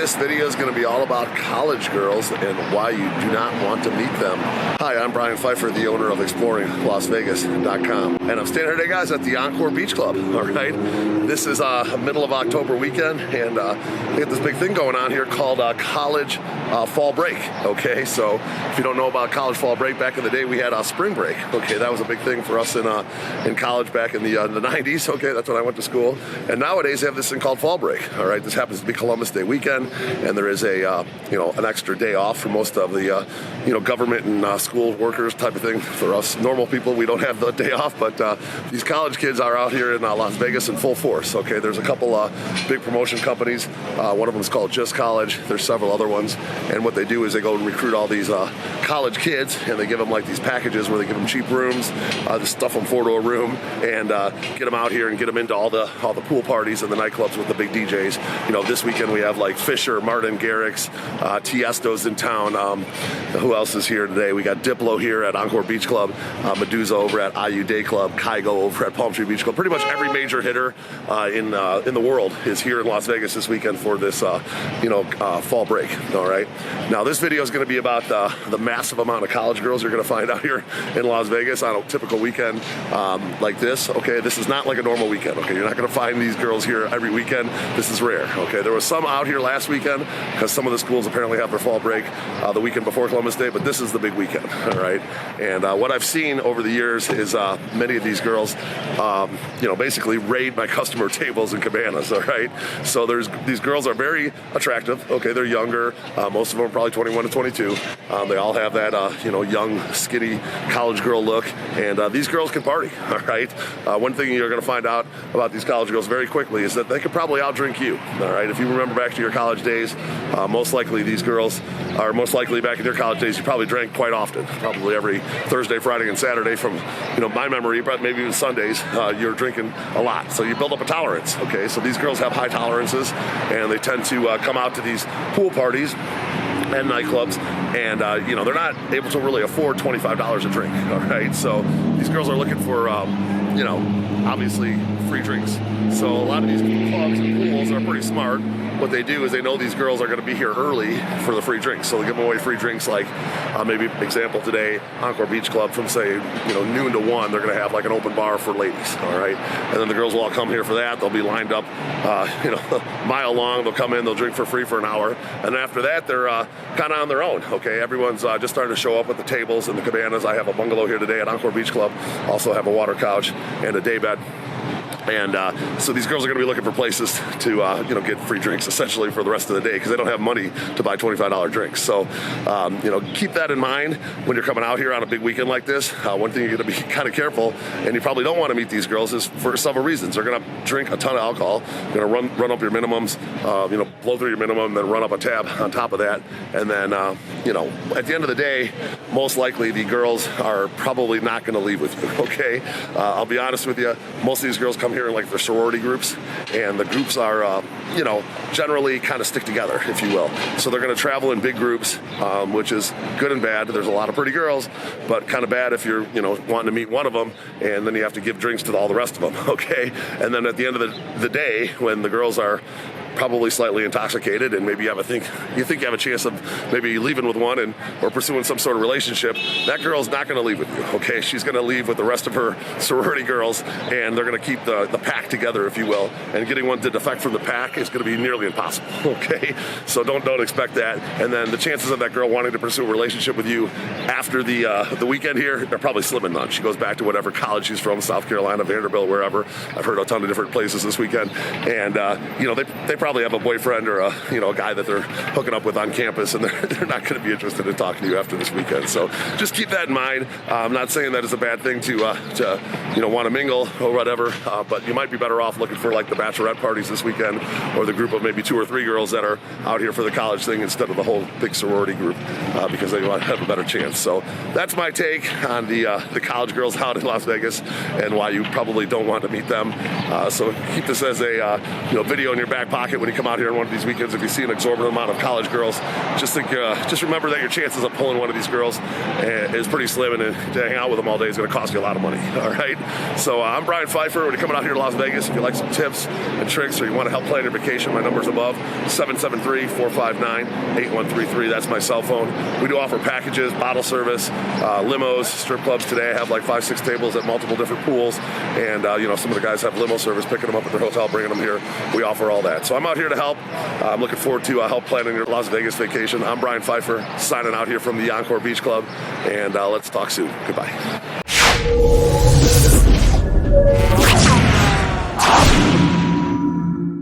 This video is going to be all about college girls and why you do not want to meet them. Hi, I'm Brian Pfeiffer, the owner of ExploringLasVegas.com. And I'm standing here today, guys, at the Encore Beach Club, all right? This is a middle of October weekend, and we got this big thing going on here called college fall break, okay? So if you don't know about college fall break, back in the day we had spring break, okay? That was a big thing for us in college back in the 90s, okay? That's when I went to school. And nowadays they have this thing called fall break, all right? This happens to be Columbus Day weekend, and there is a an extra day off for most of the government and school workers type of thing. For us normal people, we don't have the day off, but these college kids are out here in Las Vegas in full force. Okay, there's a couple big promotion companies. One of them is called Just College. There's several other ones, and what they do is they go and recruit all these college kids, and they give them like these packages where they give them cheap rooms, just stuff them for to a room, and get them out here and get them into all the pool parties and the nightclubs with the big DJs. You know, this weekend we have like Fisher, Martin Garrix, Tiesto's in town. Who else is here today? We got Diplo here at Encore Beach Club, Medusa over at IU Day Club, Kygo over at Palm Tree Beach Club. Pretty much every major hitter in the world is here in Las Vegas this weekend for this fall break. All right. Now this video is going to be about the massive amount of college girls you're going to find out here in Las Vegas on a typical weekend like this. Okay, this is not like a normal weekend. Okay, you're not going to find these girls here every weekend. This is rare. Okay, there was some out here last weekend because some of the schools apparently have their fall break the weekend before Columbus Day, but this is the big weekend. All right, and what I've seen over the years is many of these girls, basically raid my customer tables and cabanas. All right, so these girls are very attractive. Okay, they're younger. Most of them are probably 21 to 22. They all have that young, skinny college girl look, and these girls can party. All right, one thing you're going to find out about these college girls very quickly is that they could probably outdrink you. All right, if you remember back to your college days, most likely these girls are most likely back in your college days. You probably drank quite often, probably every Thursday, Friday, and Saturday from my memory, but maybe even Sundays. You're drinking a lot, so you build up a tolerance. Okay, so these girls have high tolerances, and they tend to come out to these pool parties and nightclubs, and they're not able to really afford $25 a drink. All right, so these girls are looking for obviously free drinks. So a lot of these clubs and pools are pretty smart. What they do is they know these girls are going to be here early for the free drinks, so they give them away free drinks. Like maybe example today, Encore Beach Club from say noon to 1, they're going to have like an open bar for ladies. All right, and then the girls will all come here for that. They'll be lined up, a mile long. They'll come in, they'll drink for free for an hour, and after that they're kind of on their own. Okay, everyone's just starting to show up at the tables and the cabanas. I have a bungalow here today at Encore Beach Club. Also have a water couch and a day bed. And so these girls are going to be looking for places to, get free drinks essentially for the rest of the day because they don't have money to buy $25 drinks. So, keep that in mind when you're coming out here on a big weekend like this. One thing you're going to be kind of careful, and you probably don't want to meet these girls, is for several reasons. They're going to drink a ton of alcohol, they're going to run up your minimums, blow through your minimum, then run up a tab on top of that. And then, at the end of the day, most likely the girls are probably not going to leave with you, okay? I'll be honest with you, most of these girls come here in like their sorority groups, and the groups are generally kind of stick together, if you will. So they're going to travel in big groups, which is good and bad. There's a lot of pretty girls, but kind of bad if you're wanting to meet one of them, and then you have to give drinks to all the rest of them. Okay, and then at the end of the day, when the girls are probably slightly intoxicated, and maybe you think you have a chance of maybe leaving with one or pursuing some sort of relationship, that girl's not going to leave with you. Okay, she's going to leave with the rest of her sorority girls, and they're going to keep the pack together, if you will. And getting one to defect from the pack is going to be nearly impossible. Okay, so don't expect that. And then the chances of that girl wanting to pursue a relationship with you after the weekend here are probably slim and none. She goes back to whatever college she's from, South Carolina, Vanderbilt, wherever. I've heard a ton of different places this weekend, and they probably have a boyfriend or a guy that they're hooking up with on campus, and they're not going to be interested in talking to you after this weekend. So just keep that in mind. I'm not saying that is a bad thing to want to mingle or whatever, but you might be better off looking for like the bachelorette parties this weekend, or the group of maybe 2 or 3 girls that are out here for the college thing instead of the whole big sorority group, because they might have a better chance. So that's my take on the college girls out in Las Vegas and why you probably don't want to meet them. So keep this as a video in your back pocket pocket when you come out here on one of these weekends. If you see an exorbitant amount of college girls, just remember that your chances of pulling one of these girls is pretty slim, and to hang out with them all day is going to cost you a lot of money. All right. So I'm Brian Pfeiffer. When you're coming out here to Las Vegas, if you like some tips and tricks, or you want to help plan your vacation, my number's above, 773-459-8133. That's my cell phone. We do offer packages, bottle service, limos, strip clubs. Today I have like 5-6 tables at multiple different pools, and some of the guys have limo service, picking them up at their hotel, bringing them here. We offer all that. So I'm out here to help. I'm looking forward to help planning your Las Vegas vacation. I'm Brian Pfeiffer, signing out here from the Encore Beach Club, and let's talk soon. Goodbye.